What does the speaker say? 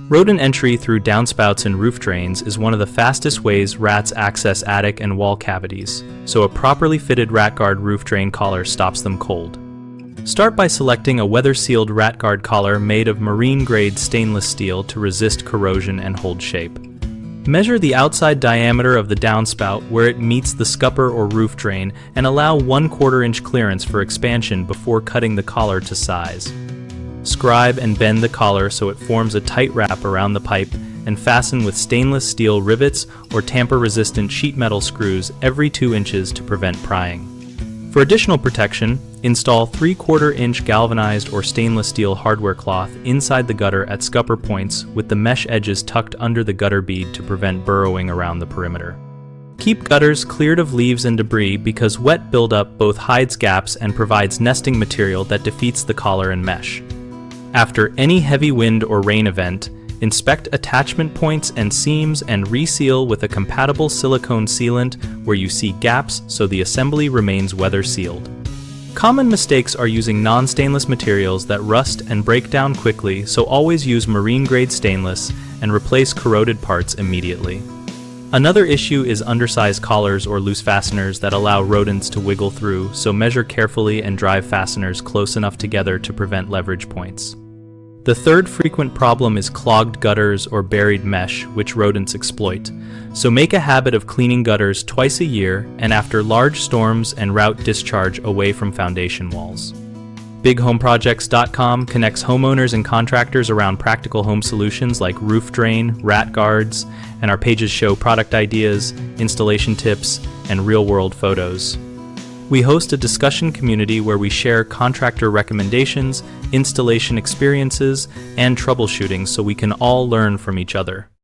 Rodent entry through downspouts and roof drains is one of the fastest ways rats access attic and wall cavities, so a properly fitted rat guard roof drain collar stops them cold. Start by selecting a weather-sealed rat guard collar made of marine-grade stainless steel to resist corrosion and hold shape. Measure the outside diameter of the downspout where it meets the scupper or roof drain and allow 1/4 inch clearance for expansion before cutting the collar to size. Scribe and bend the collar so it forms a tight wrap around the pipe and fasten with stainless steel rivets or tamper-resistant sheet metal screws every 2 inches to prevent prying. For additional protection, install 3/4 inch galvanized or stainless steel hardware cloth inside the gutter at scupper points with the mesh edges tucked under the gutter bead to prevent burrowing around the perimeter. Keep gutters cleared of leaves and debris because wet buildup both hides gaps and provides nesting material that defeats the collar and mesh. After any heavy wind or rain event, inspect attachment points and seams and reseal with a compatible silicone sealant where you see gaps so the assembly remains weather sealed. Common mistakes are using non-stainless materials that rust and break down quickly, so always use marine-grade stainless and replace corroded parts immediately. Another issue is undersized collars or loose fasteners that allow rodents to wiggle through, so measure carefully and drive fasteners close enough together to prevent leverage points. The third frequent problem is clogged gutters or buried mesh, which rodents exploit. So make a habit of cleaning gutters twice a year and after large storms and route discharge away from foundation walls. BigHomeProjects.com connects homeowners and contractors around practical home solutions like roof drain, rat guards, and our pages show product ideas, installation tips, and real-world photos. We host a discussion community where we share contractor recommendations, installation experiences, and troubleshooting so we can all learn from each other.